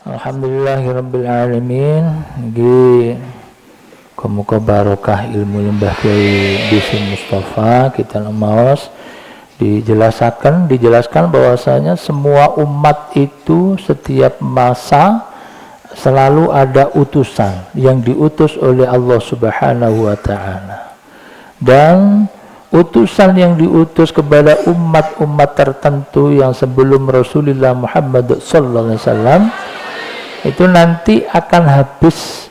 Alhamdulillahirabbil alamin. Nggih muga barokah ilmu Mbah Kyai Bisi Mustafa kita maos dijelaskan bahwasanya semua umat itu setiap masa selalu ada utusan yang diutus oleh Allah Subhanahu wa taala. Dan utusan yang diutus kepada umat-umat tertentu yang sebelum Rasulullah Muhammad sallallahu alaihi wasallam itu nanti akan habis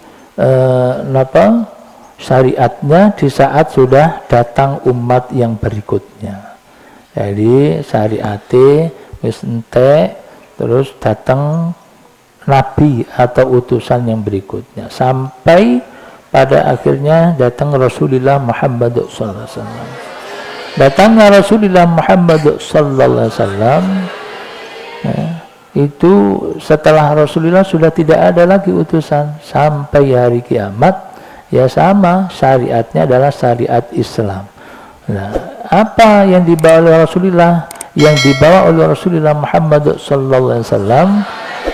syariatnya di saat sudah datang umat yang berikutnya. Jadi syariate wis entek terus datang nabi atau utusan yang berikutnya sampai pada akhirnya datang Rasulullah Muhammad sallallahu alaihi wasallam. Datangnya Rasulullah Muhammad sallallahu alaihi wasallam itu setelah Rasulullah sudah tidak ada lagi utusan sampai hari kiamat, ya sama syariatnya adalah syariat Islam. Nah, apa yang dibawa oleh Rasulullah? Yang dibawa oleh Rasulullah Muhammad sallallahu alaihi wasallam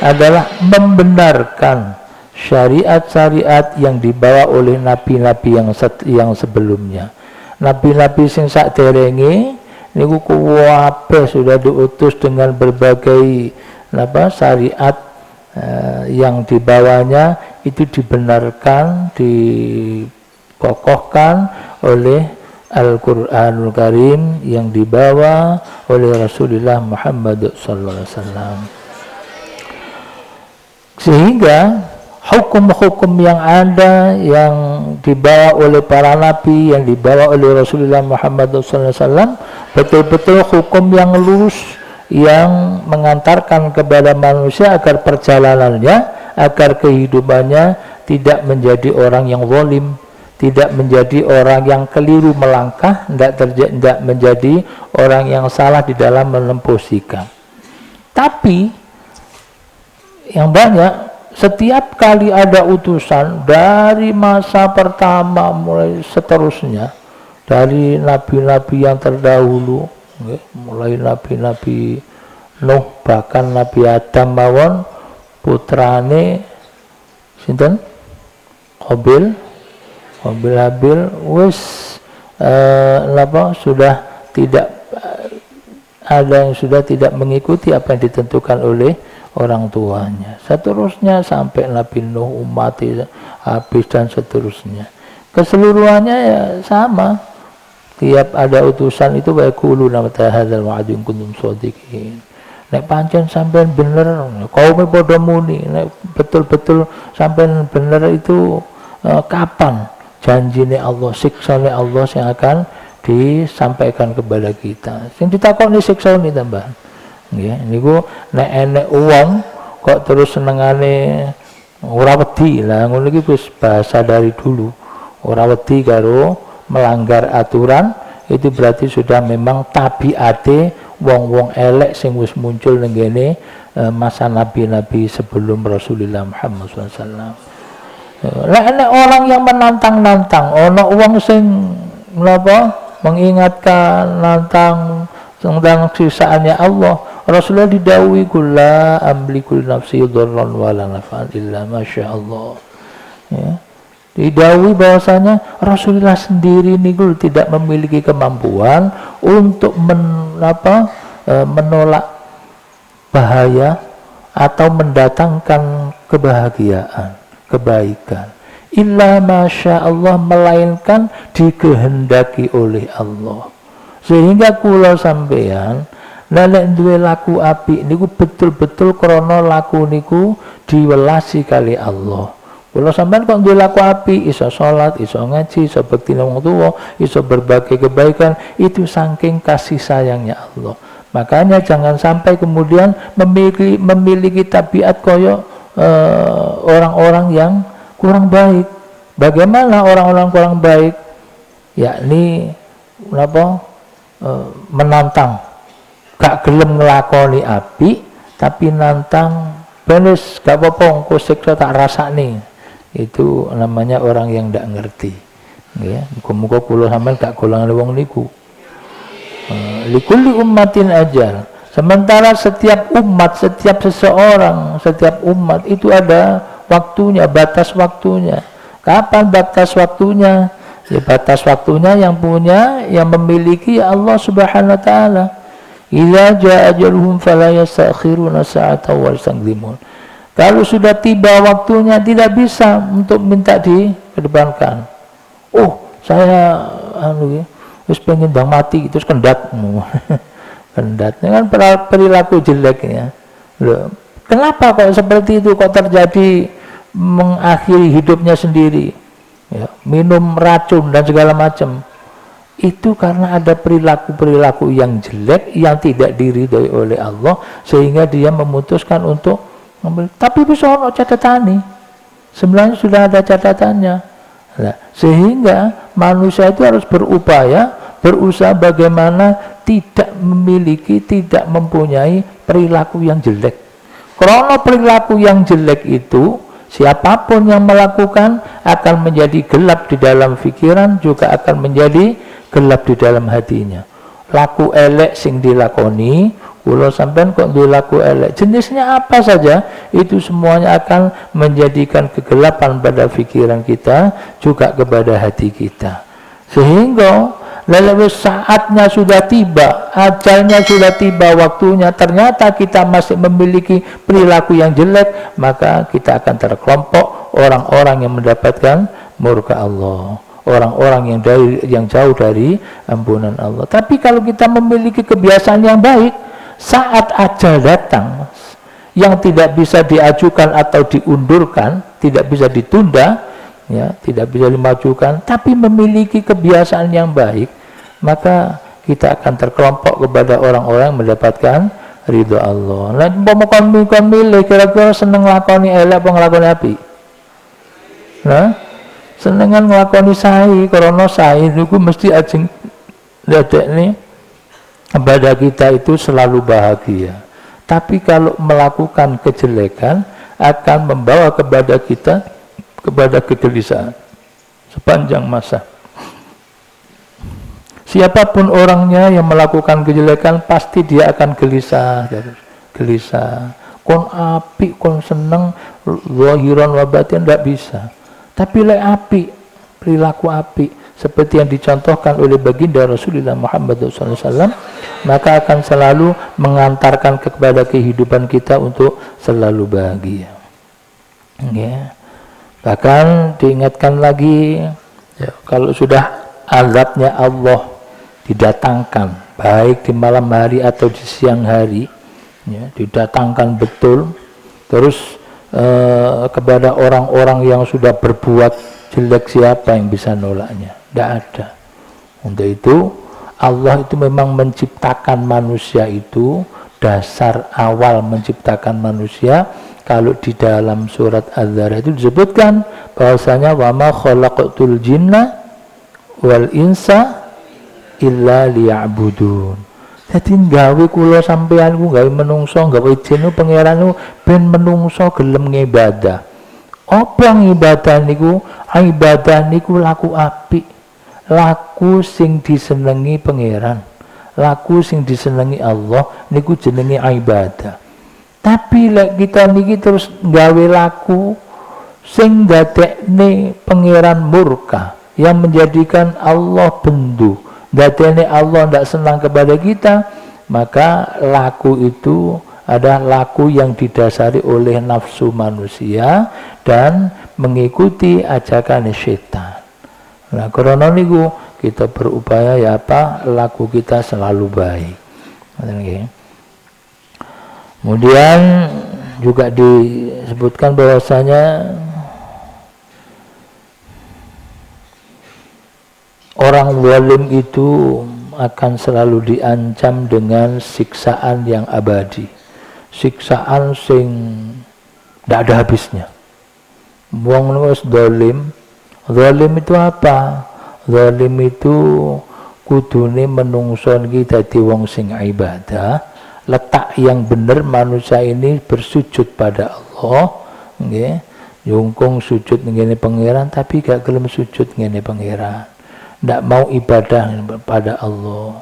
adalah membenarkan syariat-syariat yang dibawa oleh nabi-nabi yang sebelumnya. Nabi-nabi sing saderenge niku kuwabe sudah diutus dengan berbagai syariat yang dibawanya itu dibenarkan, dikokohkan oleh Al-Qur'anul Karim yang dibawa oleh Rasulullah Muhammad sallallahu alaihi wasallam. Sehingga hukum-hukum yang ada yang dibawa oleh para nabi, yang dibawa oleh Rasulullah Muhammad sallallahu alaihi wasallam betul-betul hukum yang lurus yang mengantarkan kepada manusia agar perjalanannya, agar kehidupannya tidak menjadi orang yang zalim, tidak menjadi orang yang keliru melangkah, tidak menjadi orang yang salah di dalam menempuh sikap. Tapi yang banyak, setiap kali ada utusan dari masa pertama mulai seterusnya, dari nabi-nabi yang terdahulu, mulai nabi-nabi Nuh, bahkan Nabi Adam mawon putrane sinten Habil wis sudah tidak ada yang sudah tidak mengikuti apa yang ditentukan oleh orang tuanya. Seterusnya sampai Nabi Nuh umat habis dan seterusnya. Keseluruhannya ya sama. Tiap ada utusan itu baik kulu nama tahadzal wa'adun kuntum shodiqin. Nek pancen sampean bener, kaum padha muni, nek betul-betul sampean bener itu kapan janjine Allah, siksane Allah yang akan disampaikan kepada kita. Sing ditakoni siksane tambah. Nggih, niku nek enek wong kok terus senengane ora wedi. Lah ngono iki wis bahasa dari dulu. Ora wedi karo melanggar aturan, itu berarti sudah memang tabiate wong-wong elek sing wis muncul ning kene masa nabi-nabi sebelum Rasulullah Muhammad SAW. Nek orang yang menantang-nantang, ana wong sing mengingatkan, nantang tentang sisaannya Allah. Rasulullah didhawuhi kulla amliku nafsi dharran wala naf'an illa masyaallah. Ya. Didhawuhi bahwasanya Rasulullah sendiri niku tidak memiliki kemampuan untuk menolak bahaya atau mendatangkan kebahagiaan, kebaikan. Illa masya Allah, melainkan dikehendaki oleh Allah. Sehingga kula sampeyan nek duwe laku apik niku betul-betul krana laku niku diwelasi kali Allah. Kalau sampean kok duwe laku apik, iso salat, iso ngaji, iso bekti nang wong tuwa, iso berbagai kebaikan, itu saking kasih sayangnya Allah. Makanya jangan sampai kemudian memiliki tabiat koyo orang-orang yang kurang baik. Bagaimana orang-orang kurang baik? Yakni menantang, gak gelem nglakoni apik, tapi nantang benes gak apa-apa engko siksa tak rasane. Itu namanya orang yang tidak ngerti. Ya, muga-muga kula sampean gak golongan wong niku. Likulli ummatin ajal. Sementara setiap umat, setiap seseorang, setiap umat itu ada waktunya, batas waktunya. Kapan batas waktunya? Ya, batas waktunya yang punya, yang memiliki Allah Subhanahu wa taala. Idza jaa ajaluhum fala yastakhiruna sa'atan wa yastaqdimun. Kalau sudah tiba waktunya tidak bisa untuk minta dikedepankan. Oh, saya wis pengen bang mati terus kendat. Kendat dengan perilaku jeleknya. Loh, kenapa kok seperti itu, kok terjadi, mengakhiri hidupnya sendiri, ya, minum racun dan segala macam? Itu karena ada perilaku-perilaku yang jelek yang tidak diridhoi oleh Allah, sehingga dia memutuskan untuk membeli. Tapi bisa ono catatan nih, sebenarnya sudah ada catatannya. Nah, sehingga manusia itu harus berusaha bagaimana tidak memiliki, tidak mempunyai perilaku yang jelek. Karena perilaku yang jelek itu, siapapun yang melakukan akan menjadi gelap di dalam pikiran, juga akan menjadi gelap di dalam hatinya. Laku elek sing dilakoni, kula sampean kok dilaku elek, jenisnya apa saja, itu semuanya akan menjadikan kegelapan pada pikiran kita, juga kepada hati kita. Sehingga lalu saatnya sudah tiba, ajalnya sudah tiba, waktunya, ternyata kita masih memiliki perilaku yang jelek, maka kita akan terkelompok orang-orang yang mendapatkan murka Allah, orang-orang yang jauh dari ampunan Allah. Tapi kalau kita memiliki kebiasaan yang baik, saat ajal datang yang tidak bisa diajukan atau diundurkan, tidak bisa ditunda, ya, tidak bisa dimajukan, tapi memiliki kebiasaan yang baik, maka kita akan terkelompok kepada orang-orang yang mendapatkan ridho Allah. Nah, mau milih kira-kira seneng lakoni elek apa nglakoni api? Nah, senengan nglakoni sae, karena sae niku mesti ajeng ndadekne kepada kita itu selalu bahagia. Tapi kalau melakukan kejelekan akan membawa kepada kita kepada kegelisahan sepanjang masa. Siapapun orangnya yang melakukan kejelekan, pasti dia akan gelisah, gelisah. Kon api, kon seneng, zahiran wa batin, tidak bisa. Tapi lek api, perilaku api, seperti yang dicontohkan oleh baginda Rasulullah Muhammad SAW, maka akan selalu mengantarkan kepada kehidupan kita untuk selalu bahagia. Ya. Bahkan diingatkan lagi, ya, kalau sudah azabnya Allah didatangkan, baik di malam hari atau di siang hari, ya, didatangkan betul, terus kepada orang-orang yang sudah berbuat jelek, siapa yang bisa nolaknya? Tidak ada. Untuk itu Allah itu memang menciptakan manusia itu, dasar awal menciptakan manusia. Kalau di dalam surat Az-Zariyat itu disebutkan bahwasanya wa ma khalaqtul jinna wal insa illa liya'budun. Jadi gawe kula sampeyan ku gawe menungso, gawe jin pangeran ben menungso gelem ngibadah. Apa ngibadah niku? Ibadah niku laku apik, laku sing disenengi pangeran, laku sing disenengi Allah, niku jenenge ibadah. Tapi lek kita niki terus gawe laku sing dadekne pangeran murka, yang menjadikan Allah bendu, dadekne Allah tidak senang kepada kita, maka laku itu adalah laku yang didasari oleh nafsu manusia dan mengikuti ajakan setan. Nah, karena niku kita berupaya ya apa, laku kita selalu baik. Kemudian juga disebutkan bahwasanya orang zalim itu akan selalu diancam dengan siksaan yang abadi, siksaan sing tidak ada habisnya. Wong wis zalim, zalim itu apa? Zalim itu kudune menungso iki dadi wong sing ibadah. Letak yang benar manusia ini bersujud pada Allah, nggih, nyungkung sujud ngene pangeran, tapi gak gelem sujud ngene pangeran, ndak mau ibadah pada Allah.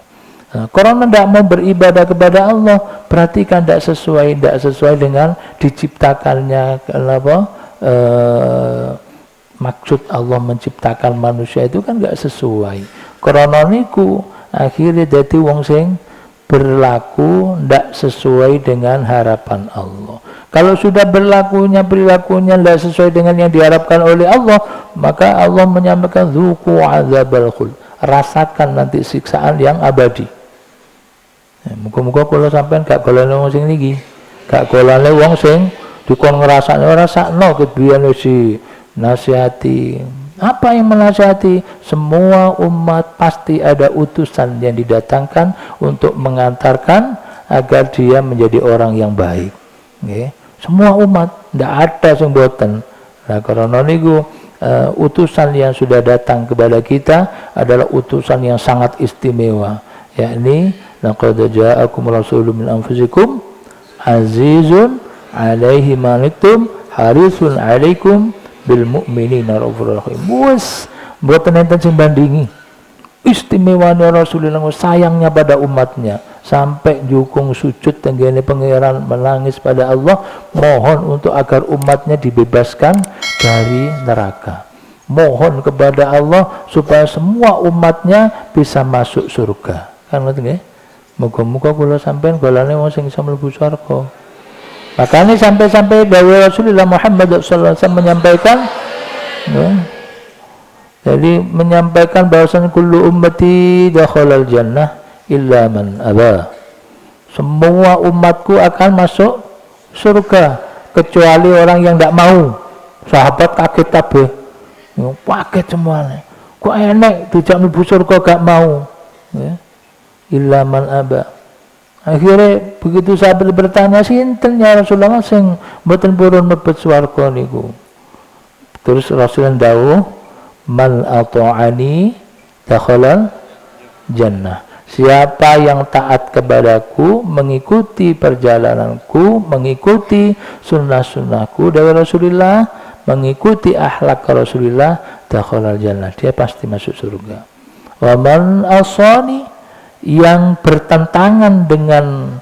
Nah, karena tidak mau beribadah kepada Allah, berarti kan tidak sesuai dengan diciptakannya. Kenapa? Maksud Allah menciptakan manusia itu kan nggak sesuai. Karena niku akhirnya jadi wong sing berlaku tidak sesuai dengan harapan Allah. Kalau sudah perilakunya tidak sesuai dengan yang diharapkan oleh Allah, maka Allah menyampaikan dzuqu adzabal khuld, rasakan nanti siksaan yang abadi. Muga-muga kula sampean gak golane wong sing niki, gak golane wong sing dikon ngrasakno kebiyen si nasihati. Apa yang menasihati? Semua umat pasti ada utusan yang didatangkan untuk mengantarkan agar dia menjadi orang yang baik. Okay. Semua umat, tidak ada yang boten. Nah, karena niku utusan yang sudah datang kepada kita adalah utusan yang sangat istimewa, yakni laqad ja'akum rasulun min anfusikum azizun 'alaihi ma anittum harisun 'alaikum bil mu'minina raufur rahim. Wes mboten enten sing bandingi istimewanya Rasulullah, sayangnya pada umatnya sampai jukung sujud tenggene pangeran, menangis pada Allah, mohon untuk agar umatnya dibebaskan dari neraka, mohon kepada Allah supaya semua umatnya bisa masuk surga. Kan ngoten nggih. Muga-muga kula sampean golane wong sing isa mlebu surga. Makanya sampai-sampai bahwa Rasulullah Muhammad SAW menyampaikan, ya, jadi menyampaikan bahwasan kullu ummati dakhalal jannah illa man aba. Semua umatku akan masuk surga kecuali orang yang tidak mau. Sahabat kaget kabeh, kaget semuanya. Kok enek dijak mlebu surga gak mau? Ya. Illa man aba. Akhirnya begitu sahabat bertanya, sinten ya Rasulullah sing mboten purun mlebet swarga niku. Terus Rasulullah dawuh, man ata'ani dakhalal jannah. Siapa yang taat kepadaku, mengikuti perjalananku, mengikuti sunnah-sunnahku dari Rasulullah, mengikuti akhlak Rasulullah, dakhalal jannah, dia pasti masuk surga. Wa man asani, yang bertentangan dengan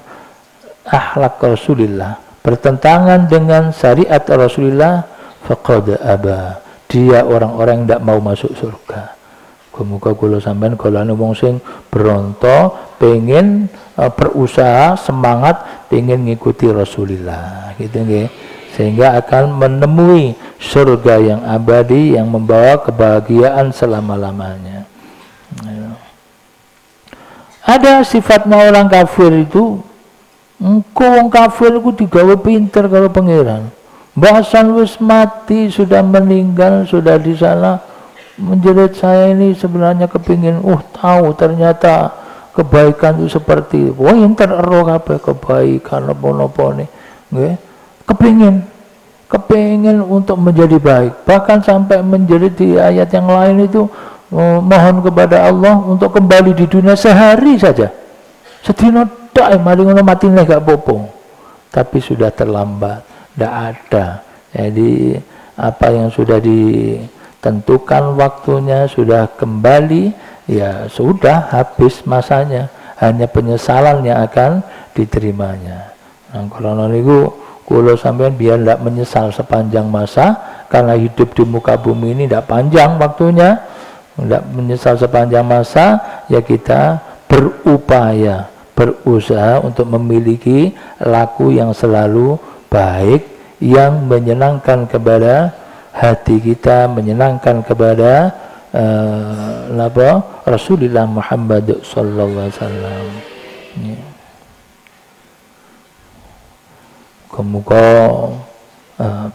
akhlak Rasulullah, bertentangan dengan syariat Rasulullah, faqad aba, dia orang-orang yang tidak mau masuk surga. Muga kula sampean golane wong sing beronto, pengen berusaha, semangat pengen ngikuti Rasulullah, gitu nggih, sehingga akan menemui surga yang abadi yang membawa kebahagiaan selama-lamanya. Ada sifatnya orang kafir itu, orang kafir itu digawe pinter kalau pangeran. Bahasan wis mati, sudah meninggal, sudah di sana menjerit, saya ini sebenarnya kepingin, tahu ternyata kebaikan itu seperti, wah inter ero kabeh kebaikan apa-apa nih, nggih. Kepingin untuk menjadi baik. Bahkan sampai menjerit di ayat yang lain itu, mohon kepada Allah untuk kembali di dunia sehari saja. Sedina tok mari ngono mati nek gak apa-apa. Tapi sudah terlambat, tidak ada. Jadi apa yang sudah ditentukan waktunya sudah kembali, ya sudah habis masanya. Hanya penyesalan yang akan diterimanya. Nah, kalau niku kula sampean biar tidak menyesal sepanjang masa, karena hidup di muka bumi ini tidak panjang waktunya. Tidak menyesal sepanjang masa, ya kita berupaya, berusaha untuk memiliki laku yang selalu baik, yang menyenangkan kepada hati kita, menyenangkan kepada Rasulullah Muhammad sallallahu alaihi wasallam. Muga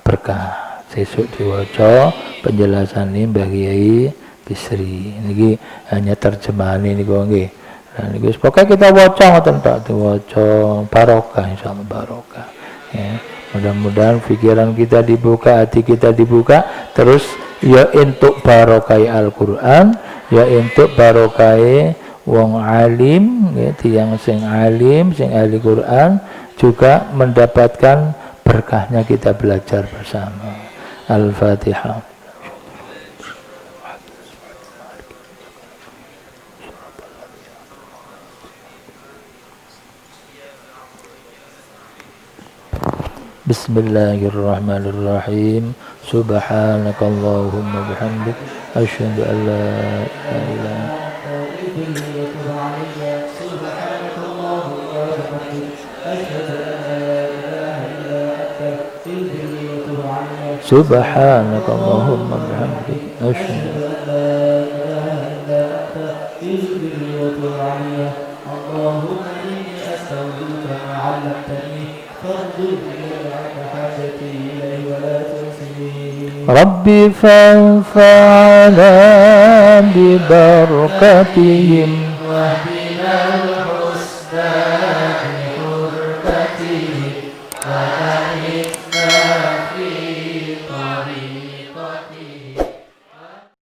berkah sesuk diwaca penjelasan ini Mbah Kiai Bisri. Niki hanya terjemahan ini kok nggih. Nah niku pokoke kita waca ngoten tok, diwaca barokah insyaallah barokah. Ya, mudah-mudahan pikiran kita dibuka, hati kita dibuka, terus ya entuk barokah Al-Qur'an, ya entuk barokah wong alim, ya tiyang sing alim, sing ahli Qur'an, juga mendapatkan berkahnya kita belajar bersama. Al-Fatihah. Bismillahirrahmanirrahim. Subhanakallahumma bihamdik asyhadu an la ilaha illa anta subhanakallahumma bihamdik asyhadu an la ilaha illa anta ighfirli wa tub alayya. Allahumma inni astaudiuka ma 'allamtani Rabbi fanfa'na bi barakatihim wa bina